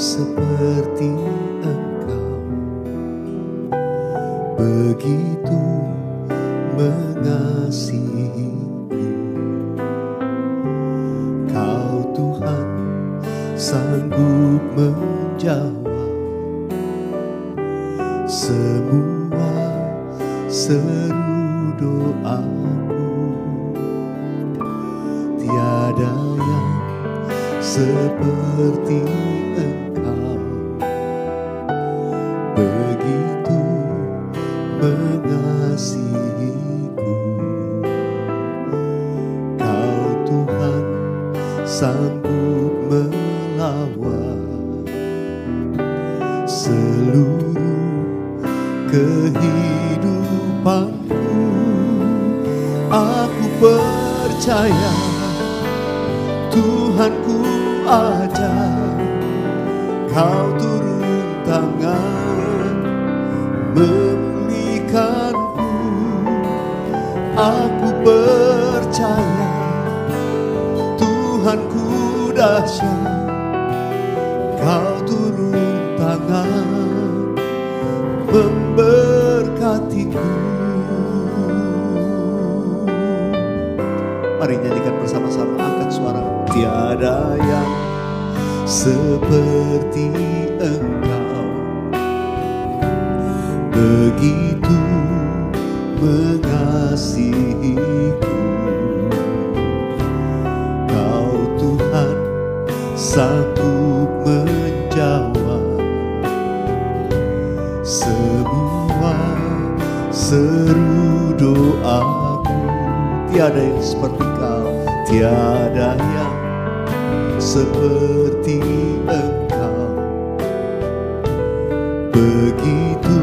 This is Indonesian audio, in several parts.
seperti Engkau, begitu mengasihiku. Kau Tuhan sanggup menjawab semua seru doaku. Tiada yang seperti Engkau, begitu mengasihiku. Kau Tuhan sanggup melawat seluruh kehidupanku. Aku percaya Tuhanku ada, Kau turun tangan memulihkanku. Aku percaya Tuhanku dahsyat, Kau turun tangan memberkatiku. Mari nyanyikan bersama-sama, angkat suara. Tiada yang seperti Engkau, begitu mengasihiku. Kau Tuhan sanggup menjawab semua seru doaku. Tiada yang seperti Kau, tiada yang seperti Engkau, begitu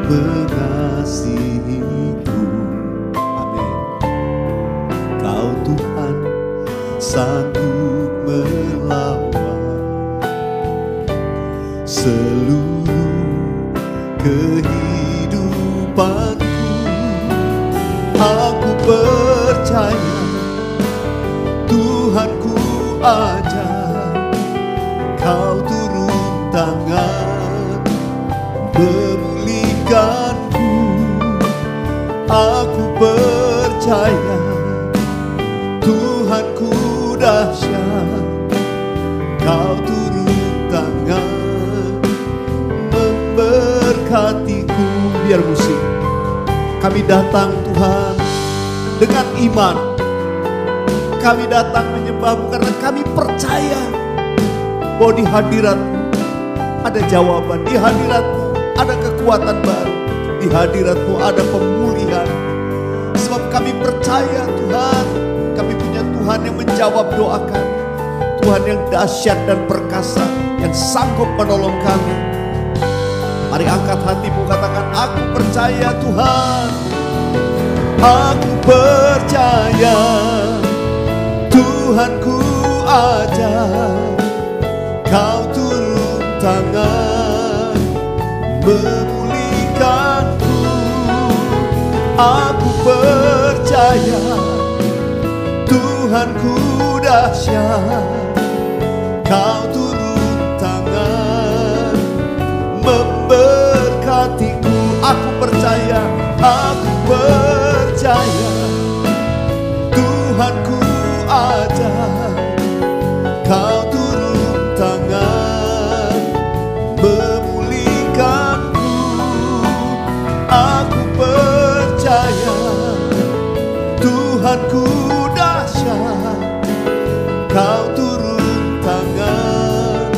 mengasihiku. Amin. Kau Tuhan sanggup melawan seluruh kehidupanku. Aku percaya Tuhanku ada, Kau turun tangan memulihkanku. Aku percaya Tuhanku dahsyat, Kau turun tangan memberkatiku. Biar musik, kami datang Tuhan dengan iman. Kami datang menyembah-Mu karena kami percaya bahwa di hadirat-Mu ada jawaban, di hadirat-Mu ada kekuatan baru, di hadirat-Mu ada pemulihan. Sebab kami percaya Tuhan, kami punya Tuhan yang menjawab doa kami, Tuhan yang dahsyat dan perkasa, yang sanggup menolong kami. Mari angkat hatimu, katakan, aku percaya Tuhan, aku percaya Tuhanku ada, Kau turun tangan memulihkanku. Aku percaya Tuhanku dahsyat, Kau turun tangan memberkatiku. Aku percaya Tuhanku ada, Kau turun tangan memulihkanku. Aku percaya Tuhanku dahsyat, Kau turun tangan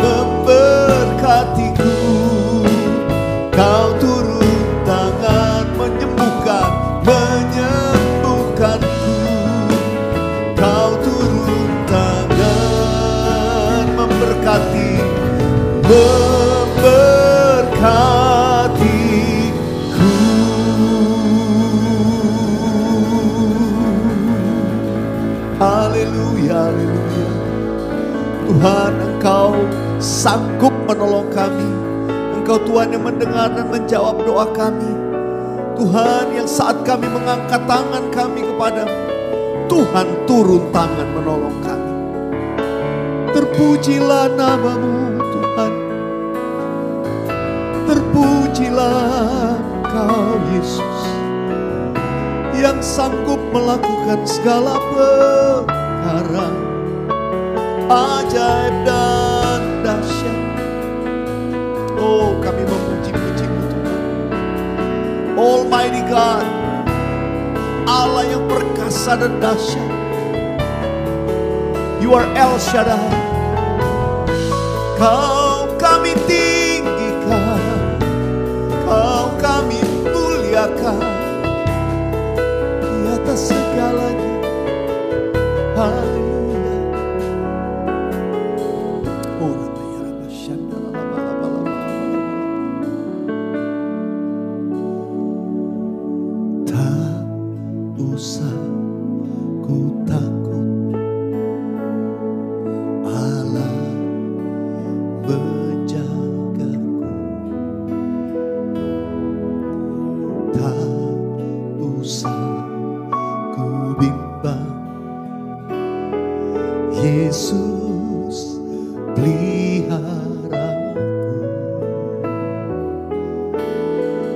memberkatiku. Kau turun tangan menyembuhkanku. Kau turun tangan memberkatiku. Haleluya, haleluya. Tuhan, Engkau sanggup menolong kami. Engkau Tuhan yang mendengar dan menjawab doa kami. Tuhan, yang saat kami mengangkat tangan kami kepadamu, Tuhan turun tangan menolong kami. Terpujilah namamu Tuhan. Terpujilah Engkau Yesus, yang sanggup melakukan segala perkara ajaib dan dahsyat. Oh, kami memuji-muji-Mu Tuhan. Almighty God, Allah yang perkasa dan dahsyat. You are El Shaddai. Kau kami tinggikan, Kau kami muliakan di atas segalanya. Haleluya. Oh, tak usah ku takut, Allah menjagaku. Tak usah ku bimbang, Yesus peliharaku.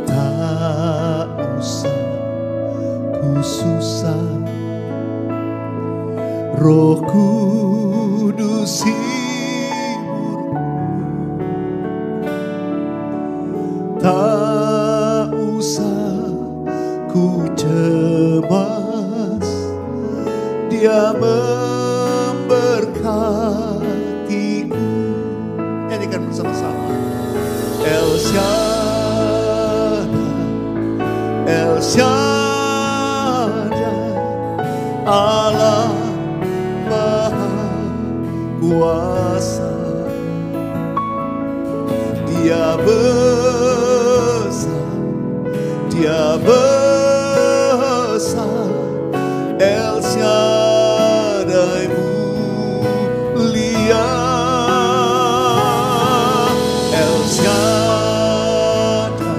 Tak usah ku susah, Roh Kudus hiburku. Tak usah ku cemas, Dia memberkatiku. Nyanyikan bersama-sama. El Shaddai, El Shaddai, Allah Maha Kuasa. Dia besar, Dia besar, El Shaddai mulia. El Shaddai,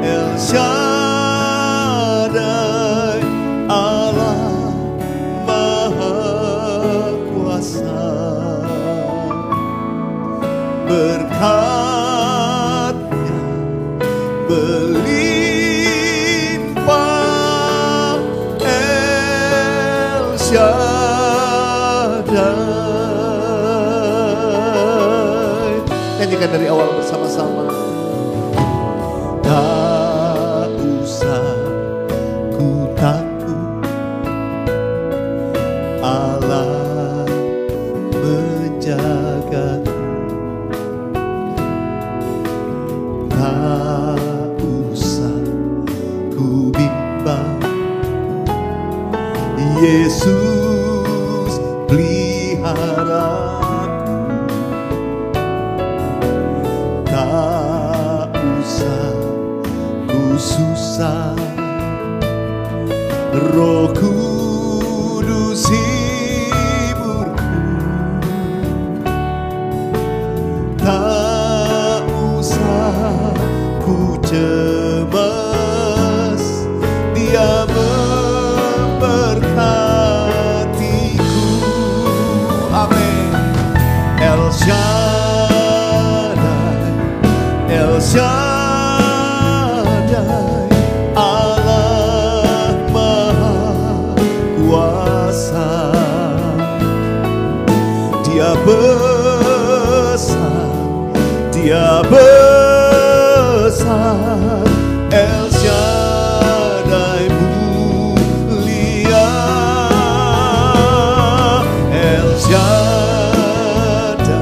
El Shaddai, Allah Maha Kuasa. Berkat-Nya melimpah, El Shaddai. Nyanyikan dari awal bersama-sama. Tak usah ku takut, Allah menjagaku. Tak usah ku bimbang, Yesus peliharaku. Tak usah ku susah, Roh Kudus hiburku. Tak usah ku cemas, Dia memberkatiku. Amin. El Shaddai, El Shaddai, Allah Maha Kuasa. Dia besar, Dia besar, El Shaddai mulia. El Shaddai,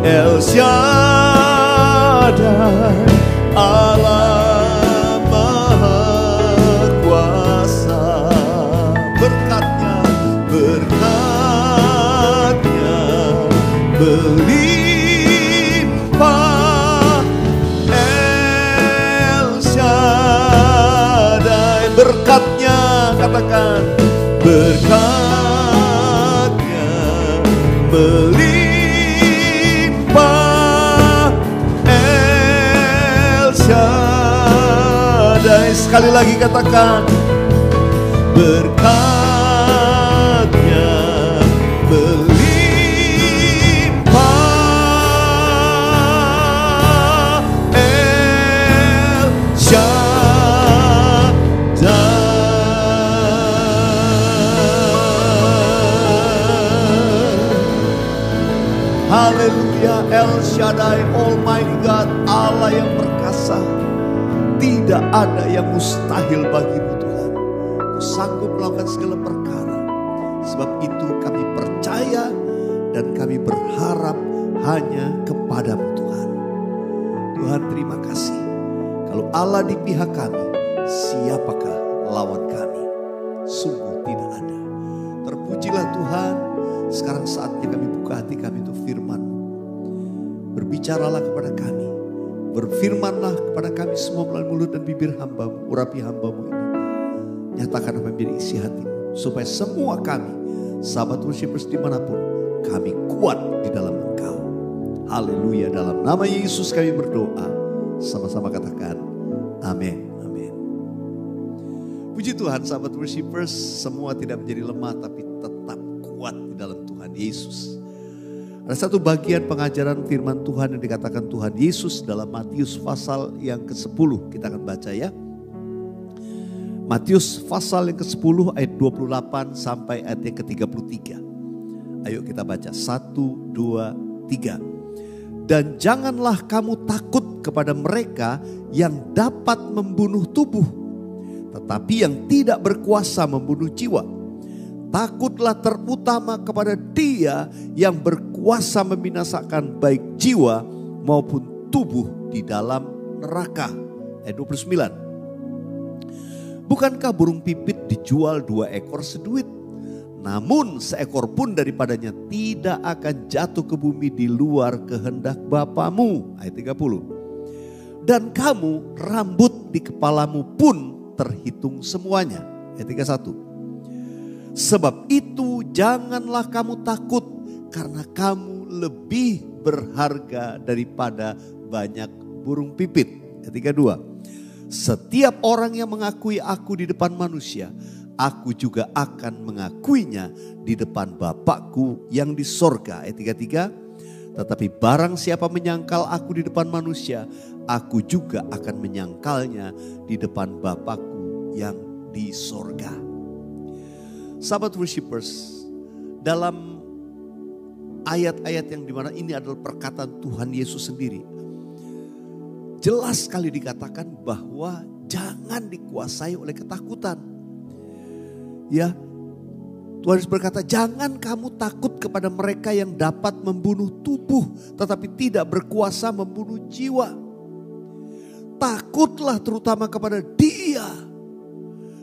El Shaddai, Allah Maha Kuasa. Berkat-Nya, berkat-Nya melimpah, El Shaddai. Berkat-Nya, katakan, berkat-Nya melimpah, El Shaddai. Sekali lagi katakan, berkat-Nya melimpah, Haleluya, El Shaddai, Almighty God, Allah yang perkasa. Tidak ada yang mustahil bagimu Tuhan. Kau sanggup melakukan segala perkara. Sebab itu kami percaya dan kami berharap hanya kepadamu Tuhan. Tuhan, terima kasih. Kalau Allah di pihak kami, siapakah lawan kami? Sungguh tidak ada. Terpujilah Tuhan. Sekarang saatnya kami buka hati kami untuk firman-Mu. Berbicaralah kepada kami. Berfirmanlah kepada kami semua melalui mulut dan bibir hamba-Mu. Urapi hamba-Mu ini. Nyatakan apa yang menjadi isi hati-Mu. Supaya semua kami, sahabat worshipers dimanapun, kami kuat di dalam Engkau. Haleluya, dalam nama Yesus kami berdoa. Sama-sama katakan amin. Amin. Puji Tuhan, sahabat worshipers, semua tidak menjadi lemah tapi tetap kuat di dalam Tuhan Yesus. Ada satu bagian pengajaran firman Tuhan yang dikatakan Tuhan Yesus dalam Matius pasal yang ke-10. Kita akan baca ya. Matius pasal yang ke-10 ayat 28 sampai ayat yang ke-33. Ayo kita baca 1, 2, 3. Dan janganlah kamu takut kepada mereka yang dapat membunuh tubuh, tetapi yang tidak berkuasa membunuh jiwa. Takutlah terutama kepada Dia yang berkuasa membinasakan baik jiwa maupun tubuh di dalam neraka. Ayat 29. Bukankah burung pipit dijual 2 ekor seduit? Namun seekor pun daripadanya tidak akan jatuh ke bumi di luar kehendak Bapamu. Ayat 30. Dan kamu, rambut di kepalamu pun terhitung semuanya. Ayat 31. Sebab itu janganlah kamu takut, karena kamu lebih berharga daripada banyak burung pipit. Ayat 32. Setiap orang yang mengakui aku di depan manusia, aku juga akan mengakuinya di depan Bapakku yang di sorga. Ayat 33. Tetapi barang siapa menyangkal aku di depan manusia, aku juga akan menyangkalnya di depan Bapakku yang di sorga. Sahabat worshipers, dalam ayat-ayat yang dimana ini adalah perkataan Tuhan Yesus sendiri, jelas sekali dikatakan bahwa jangan dikuasai oleh ketakutan. Ya, Tuhan Yesus berkata, jangan kamu takut kepada mereka yang dapat membunuh tubuh, tetapi tidak berkuasa membunuh jiwa. Takutlah terutama kepada Dia,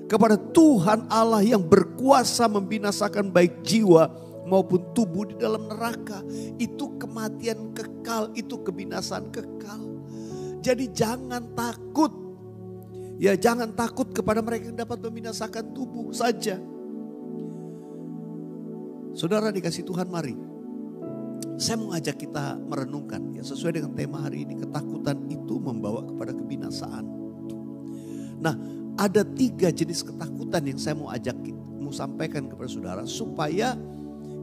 kepada Tuhan Allah yang berkuasa membinasakan baik jiwa maupun tubuh di dalam neraka. Itu kematian kekal, itu kebinasaan kekal. Jadi jangan takut. Ya, jangan takut kepada mereka yang dapat membinasakan tubuh saja. Saudara dikasih Tuhan, mari. Saya mau ajak kita merenungkan ya, sesuai dengan tema hari ini, ketakutan itu membawa kepada kebinasaan. Nah, ada 3 jenis ketakutan yang saya mau sampaikan kepada saudara supaya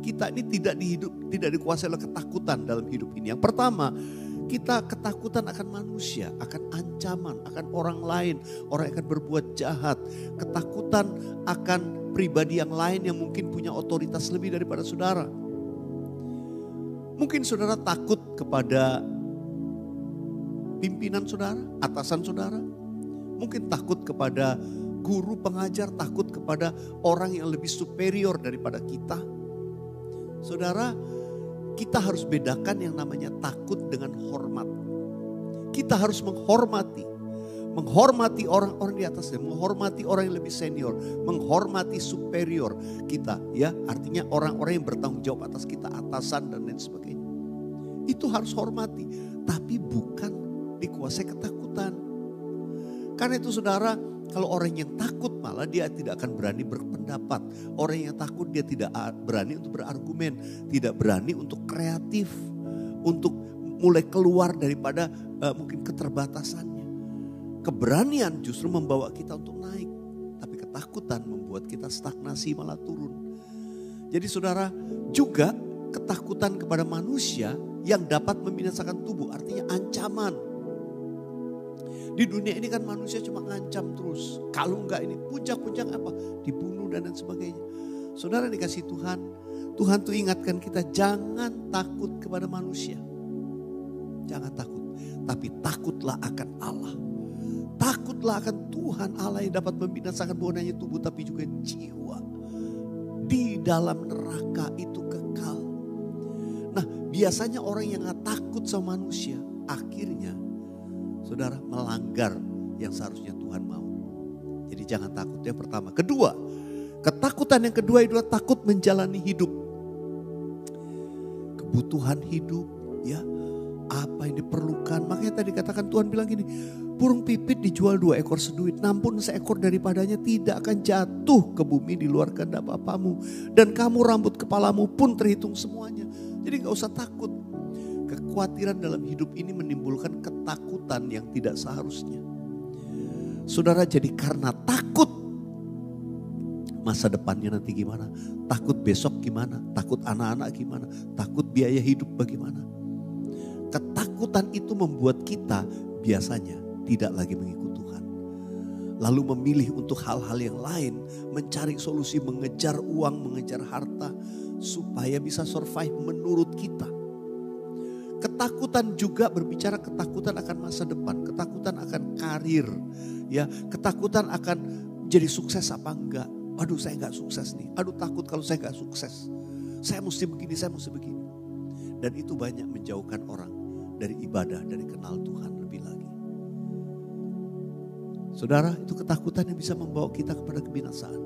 kita ini tidak dikuasai oleh ketakutan dalam hidup ini. Yang pertama, kita ketakutan akan manusia, akan ancaman, akan orang lain, orang yang akan berbuat jahat. Ketakutan akan pribadi yang lain yang mungkin punya otoritas lebih daripada saudara. Mungkin saudara takut kepada pimpinan saudara, atasan saudara. Mungkin takut kepada guru pengajar, takut kepada orang yang lebih superior daripada kita. Saudara, kita harus bedakan yang namanya takut dengan hormat. Kita harus menghormati orang-orang di atasnya, menghormati orang yang lebih senior, menghormati superior kita, ya, artinya orang-orang yang bertanggung jawab atas kita, atasan dan lain sebagainya. Itu harus hormati, tapi bukan dikuasai ketakutan. Karena itu saudara, kalau orang yang takut malah dia tidak akan berani berpendapat. Orang yang takut dia tidak berani untuk berargumen, tidak berani untuk kreatif, untuk mulai keluar daripada mungkin keterbatasannya. Keberanian justru membawa kita untuk naik, tapi ketakutan membuat kita stagnasi malah turun. Jadi saudara, juga ketakutan kepada manusia yang dapat membinasakan tubuh, artinya ancaman. Di dunia ini kan manusia cuma ngancam terus. Kalau enggak ini puncak-puncak apa? Dibunuh dan lain sebagainya. Saudara dikasih Tuhan, Tuhan tuh ingatkan kita, jangan takut kepada manusia. Jangan takut, tapi takutlah akan Allah. Takutlah akan Tuhan Allah yang dapat membinasakan bukan hanya tubuh tapi juga jiwa. Di dalam neraka itu kekal. Nah, biasanya orang yang gak takut sama manusia, akhirnya saudara melanggar yang seharusnya Tuhan mau. Jadi jangan takut, yang pertama. Kedua, ketakutan yang kedua adalah takut menjalani hidup. Kebutuhan hidup, ya, apa yang diperlukan. Makanya tadi katakan Tuhan bilang gini, burung pipit dijual 2 ekor seduit, namun seekor daripadanya tidak akan jatuh ke bumi di luar kehendak Bapamu. Dan kamu rambut kepalamu pun terhitung semuanya. Jadi gak usah takut. Kekhawatiran dalam hidup ini menimbulkan ketakutan yang tidak seharusnya. Saudara, jadi karena takut masa depannya nanti gimana, takut besok gimana, takut anak-anak gimana, takut biaya hidup bagaimana. Ketakutan itu membuat kita biasanya tidak lagi mengikut Tuhan. Lalu memilih untuk hal-hal yang lain, mencari solusi, mengejar uang, mengejar harta, supaya bisa survive menurut kita. Ketakutan juga berbicara ketakutan akan masa depan, ketakutan akan karir, ya, ketakutan akan jadi sukses apa enggak. Aduh, saya enggak sukses nih. Aduh, takut kalau saya enggak sukses. Saya mesti begini, saya mesti begini. Dan itu banyak menjauhkan orang dari ibadah, dari kenal Tuhan lebih lagi. Saudara, itu ketakutan yang bisa membawa kita kepada kebinasaan.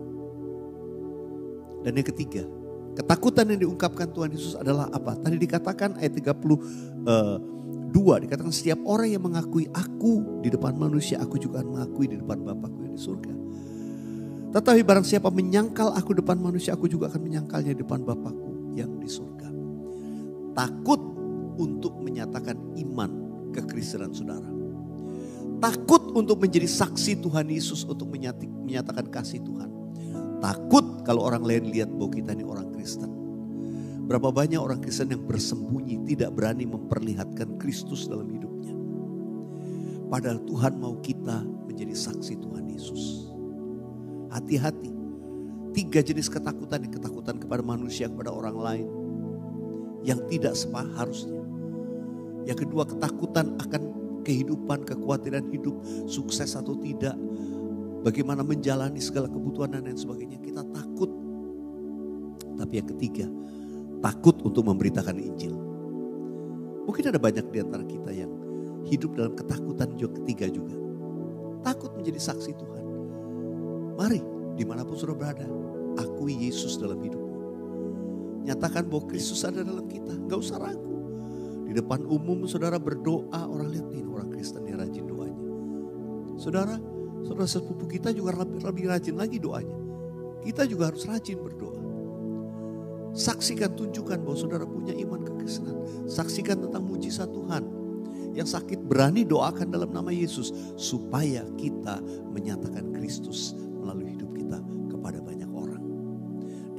Dan yang ketiga, ketakutan yang diungkapkan Tuhan Yesus adalah apa? Tadi dikatakan ayat 32, dikatakan setiap orang yang mengakui aku di depan manusia, aku juga akan mengakui di depan Bapakku yang di surga. Tetapi barang siapa menyangkal aku depan manusia, aku juga akan menyangkalnya di depan Bapakku yang di surga. Takut untuk menyatakan iman kekristenan saudara. Takut untuk menjadi saksi Tuhan Yesus, untuk menyatakan kasih Tuhan. Takut kalau orang lain lihat bahwa kita ini orang Kristen. Berapa banyak orang Kristen yang bersembunyi, tidak berani memperlihatkan Kristus dalam hidupnya. Padahal Tuhan mau kita menjadi saksi Tuhan Yesus. Hati-hati. 3 jenis ketakutan, yang ketakutan kepada manusia, kepada orang lain, yang tidak seharusnya. Yang kedua, ketakutan akan kehidupan, kekhawatiran hidup, sukses atau tidak, bagaimana menjalani segala kebutuhan dan lain sebagainya. Kita takut. Tapi yang ketiga, takut untuk memberitakan Injil. Mungkin ada banyak di antara kita yang hidup dalam ketakutan juga ketiga juga. Takut menjadi saksi Tuhan. Mari, dimanapun saudara berada, akui Yesus dalam hidupmu. Nyatakan bahwa Kristus ada dalam kita, gak usah ragu. Di depan umum saudara berdoa, orang lihat ini orang Kristen yang rajin doanya. Saudara sepupu kita juga lebih rajin lagi doanya. Kita juga harus rajin berdoa. Saksikan, tunjukkan bahwa saudara punya iman kekristenan. Saksikan tentang mujizat Tuhan. Yang sakit berani doakan dalam nama Yesus, supaya kita menyatakan Kristus melalui hidup kita kepada banyak orang.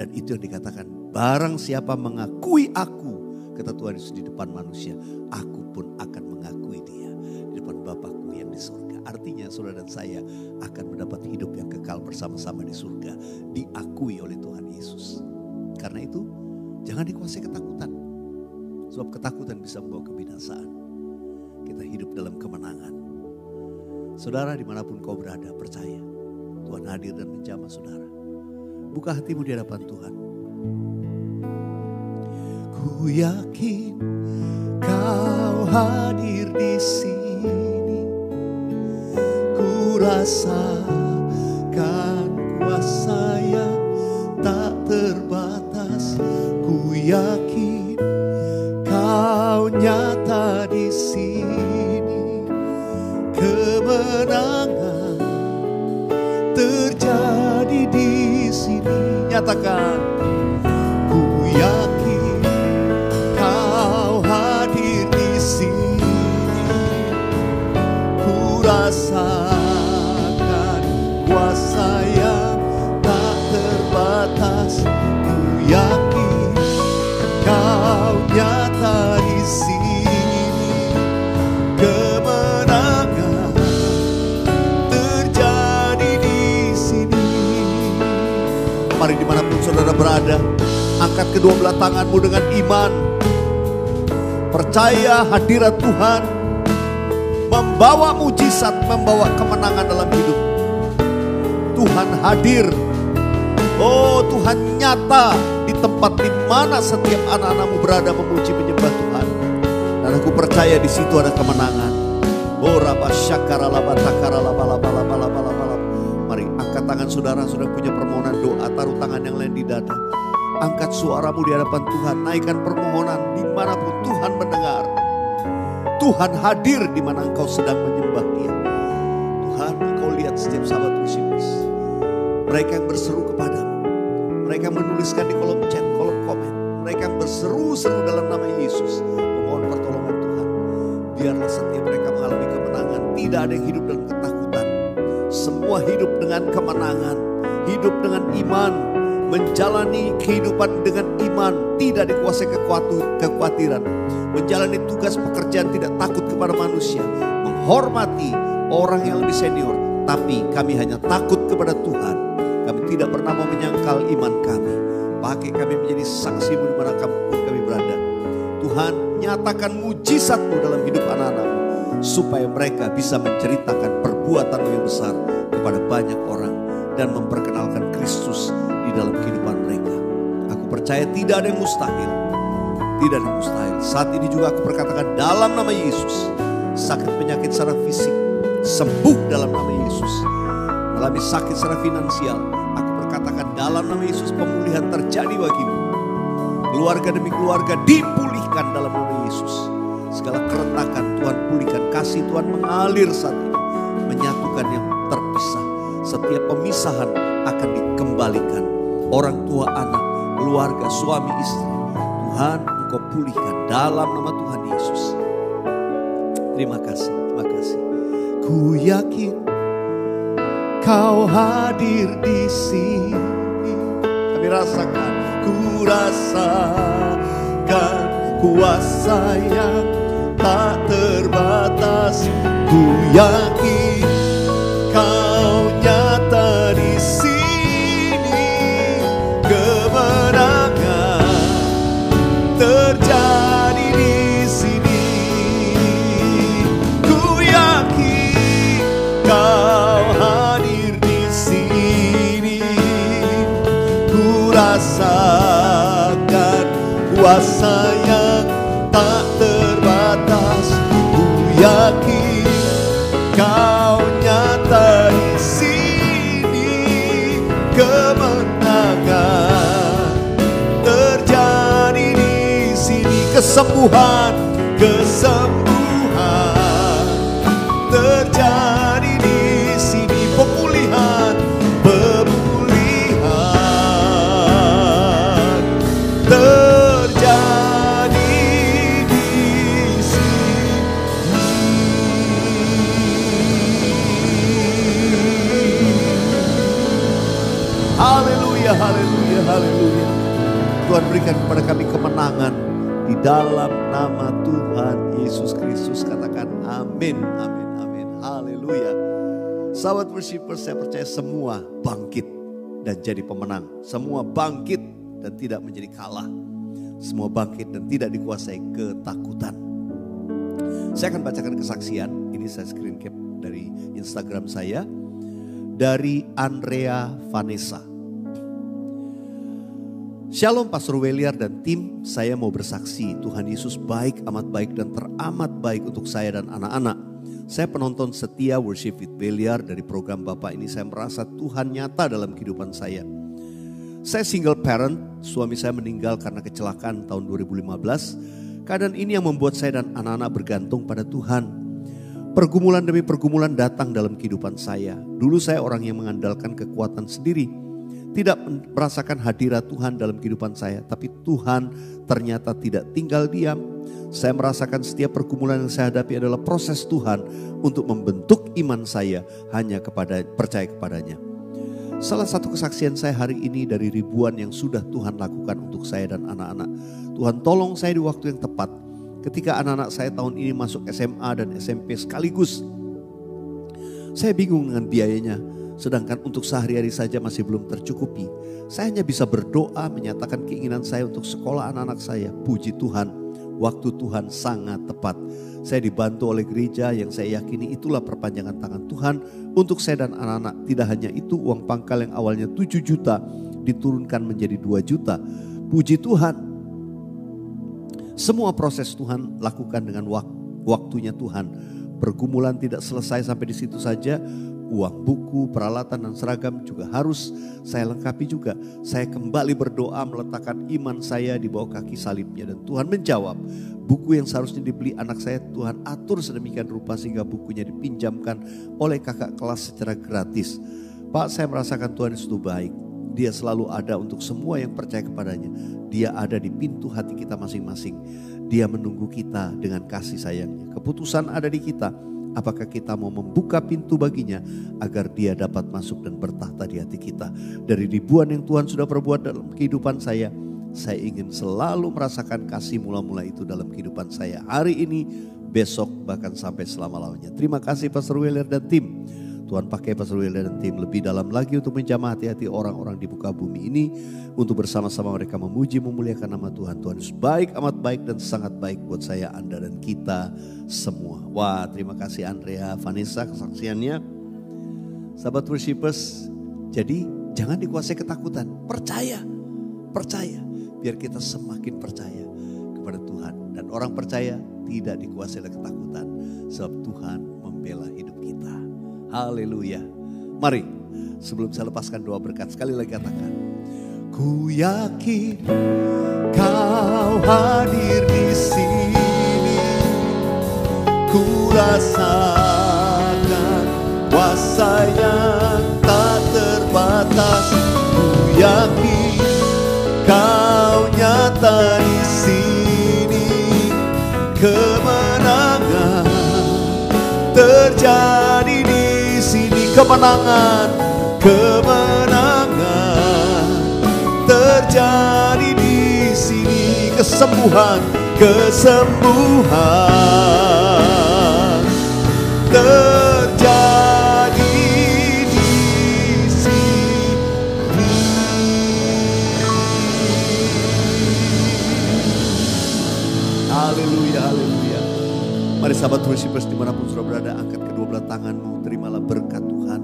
Dan itu yang dikatakan, barang siapa mengakui aku, kata Tuhan Yesus, di depan manusia, aku pun akan mengakui dia di depan Bapakku yang di surga. Artinya saudara dan saya akan mendapat hidup yang kekal bersama-sama di surga, diakui oleh Tuhan Yesus. Karena itu jangan dikuasai ketakutan, sebab ketakutan bisa membawa kebinasaan. Kita hidup dalam kemenangan. Saudara, dimanapun kau berada, percaya Tuhan hadir dan menjamah saudara. Buka hatimu di hadapan Tuhan. Ku yakin kau hadir di sini. Ku rasakan kuasa yang tak terbatas. Ku yakin kau nyata di sini. Kemenangan terjadi di sini. Nyatakan, ku yakin kau hadir di sini. Ku rasakan kuasa yang tak terbatas. Ku yakin kau nyata di sini. Kemenangan terjadi di sini. Mari dimanapun saudara berada, Angkat kedua belah tanganmu dengan iman. Percaya hadirat Tuhan membawa mujizat, membawa kemenangan dalam hidup. Tuhan hadir. Oh, Tuhan nyata di tempat di mana setiap anak-anakmu berada memuji menyembah Tuhan. Dan aku percaya di situ ada kemenangan. Oh, rabasyakara labatakara labalabalabalabalabalab. Mari angkat tangan saudara, sudah punya permohonan doa, taruh tangan yang lain di dada. Angkat suaramu di hadapan Tuhan, naikkan permohonan dimanapun Tuhan mendengar. Tuhan hadir di mana engkau sedang menyembah Dia. Tuhan, engkau lihat setiap sahabat worshipers, mereka yang berseru kepadamu, mereka yang menuliskan di kolom chat, kolom komen, mereka yang berseru-seru dalam nama Yesus, memohon pertolongan Tuhan. Biarlah setiap mereka mengalami kemenangan, tidak ada yang hidup dalam ketakutan. Semua hidup dengan kemenangan, hidup dengan iman, menjalani kehidupan dengan iman, tidak dikuasai kekhawatiran, menjalani tugas pekerjaan tidak takut kepada manusia, menghormati orang yang lebih senior, tapi kami hanya takut kepada Tuhan. Kami tidak pernah mau menyangkal iman kami. Pakai kami menjadi saksi-Mu di mana kami berada. Tuhan, nyatakan mujizat-Mu dalam hidup anak-anak-Mu, supaya mereka bisa menceritakan perbuatan-Mu yang besar kepada banyak orang dan memperkenalkan Kristus di dalam kehidupan mereka. Aku percaya tidak ada yang mustahil. Tidak ada yang mustahil. Saat ini juga aku berkatakan dalam nama Yesus, sakit penyakit secara fisik sembuh dalam nama Yesus. Mengalami sakit secara finansial, aku berkatakan dalam nama Yesus pemulihan terjadi bagimu. Keluarga demi keluarga dipulihkan dalam nama Yesus. Segala keretakan Tuhan pulihkan, kasih Tuhan mengalir saat ini, menyatukan yang terpisah. Setiap pemisahan akan dikembalikan. Orang tua anak, keluarga, suami istri, Tuhan engkau pulihkan dalam nama Tuhan Yesus. Terima kasih, terima kasih. Ku yakin Kau hadir di sini. Kami rasakan, ku rasakan kuasa yang tak terbatas. Ku yakin Kau nyata di sini. Kemenangan terjadi di sini. Ku yakin Kau hadir di sini. Ku rasakan kuasa yang tak terbatas. Ku yakin Kau nyata di sini. Kemenangan terjadi di sini. Kesembuhan, kesembuhan terjadi di sini. Pemulihan, pemulihan terjadi di sini. Haleluya, haleluya, haleluya. Tuhan berikan kepada kami kemenangan di dalam nama Tuhan Yesus Kristus. Katakan amin, amin, amin. Haleluya. Sahabat worshipers, saya percaya semua bangkit dan jadi pemenang. Semua bangkit dan tidak menjadi kalah. Semua bangkit dan tidak dikuasai ketakutan. Saya akan bacakan kesaksian. Ini saya screen cap dari Instagram saya. Dari Andrea Vanessa. Shalom Pastor Weliar dan tim, saya mau bersaksi Tuhan Yesus baik, amat baik dan teramat baik untuk saya dan anak-anak. Saya penonton setia Worship with Weliar dari program Bapak ini. Saya merasa Tuhan nyata dalam kehidupan saya. Saya single parent, suami saya meninggal karena kecelakaan tahun 2015. Keadaan ini yang membuat saya dan anak-anak bergantung pada Tuhan. Pergumulan demi pergumulan datang dalam kehidupan saya. Dulu saya orang yang mengandalkan kekuatan sendiri. Tidak merasakan hadirat Tuhan dalam kehidupan saya. Tapi Tuhan ternyata tidak tinggal diam. Saya merasakan setiap pergumulan yang saya hadapi adalah proses Tuhan untuk membentuk iman saya hanya percaya kepadanya. Salah satu kesaksian saya hari ini dari ribuan yang sudah Tuhan lakukan untuk saya dan anak-anak. Tuhan tolong saya di waktu yang tepat. Ketika anak-anak saya tahun ini masuk SMA dan SMP sekaligus. Saya bingung dengan biayanya. Sedangkan untuk sehari-hari saja masih belum tercukupi. Saya hanya bisa berdoa menyatakan keinginan saya untuk sekolah anak-anak saya. Puji Tuhan, waktu Tuhan sangat tepat. Saya dibantu oleh gereja yang saya yakini itulah perpanjangan tangan Tuhan untuk saya dan anak-anak. Tidak hanya itu, uang pangkal yang awalnya 7 juta diturunkan menjadi 2 juta. Puji Tuhan. Semua proses Tuhan lakukan dengan waktunya Tuhan. Pergumulan tidak selesai sampai di situ saja. Uang buku, peralatan dan seragam juga harus saya lengkapi juga. Saya kembali berdoa meletakkan iman saya di bawah kaki salibnya. Dan Tuhan menjawab, buku yang seharusnya dibeli anak saya Tuhan atur sedemikian rupa sehingga bukunya dipinjamkan oleh kakak kelas secara gratis. Pak, saya merasakan Tuhan itu baik. Dia selalu ada untuk semua yang percaya kepadanya. Dia ada di pintu hati kita masing-masing. Dia menunggu kita dengan kasih sayangnya. Keputusan ada di kita. Apakah kita mau membuka pintu baginya agar dia dapat masuk dan bertahta di hati kita. Dari ribuan yang Tuhan sudah perbuat dalam kehidupan saya ingin selalu merasakan kasih mula-mula itu dalam kehidupan saya. Hari ini, besok, bahkan sampai selama-lamanya. Terima kasih Pastor Wheeler dan tim. Tuhan pakai Pastor Wheeler dan tim lebih dalam lagi untuk menjamah hati-hati orang-orang di muka bumi ini. Untuk bersama-sama mereka memuji, memuliakan nama Tuhan. Tuhan Yesus baik, amat baik dan sangat baik buat saya, Anda dan kita semua. Wah, terima kasih Andrea, Vanessa kesaksiannya. Sahabat worshipers, jadi jangan dikuasai ketakutan. Percaya. Biar kita semakin percaya kepada Tuhan. Dan orang percaya tidak dikuasai oleh ketakutan. Sebab Tuhan membela hidup kita. Haleluya. Mari sebelum saya lepaskan doa berkat, sekali lagi katakan. Ku yakin kau hadir di sini. Ku rasakan kuasa yang tak terbatas. Ku yakin kau nyata di sini. Kemenangan terjadi di sini. Kemenangan terjadi di sini. Kesembuhan terjadi di sini. Haleluya, haleluya. Mari sahabat worshipers dimanapun sudah berada, angkat kedua belah tanganmu, terimalah berkat Tuhan.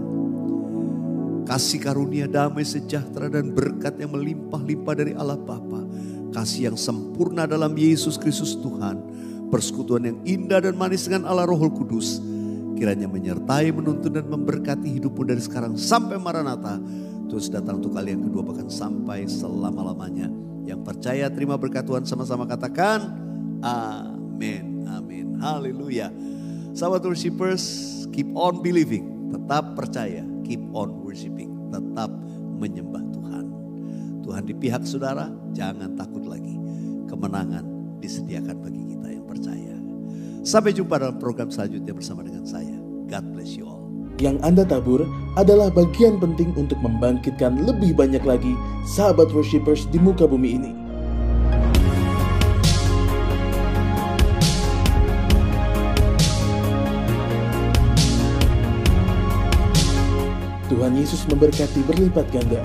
Kasih karunia, damai, sejahtera dan berkat yang melimpah-limpah dari Allah Bapa. Kasih yang sempurna dalam Yesus Kristus Tuhan. Persekutuan yang indah dan manis dengan Allah Roh Kudus. Kiranya menyertai, menuntun dan memberkati hidupmu dari sekarang sampai Maranatha. Terus datang untuk kali yang kedua bahkan sampai selama-lamanya. Yang percaya terima berkat Tuhan sama-sama katakan amin. Amin. Haleluya. Sahabat worshipers, keep on believing. Tetap percaya. Keep on worshiping. Tetap menyembah Tuhan. Tuhan di pihak saudara, jangan takut lagi. Kemenangan disediakan bagi kita yang percaya. Sampai jumpa dalam program selanjutnya bersama dengan saya. God bless you all. Yang Anda tabur adalah bagian penting untuk membangkitkan lebih banyak lagi sahabat worshipers di muka bumi ini. Tuhan Yesus memberkati berlipat ganda.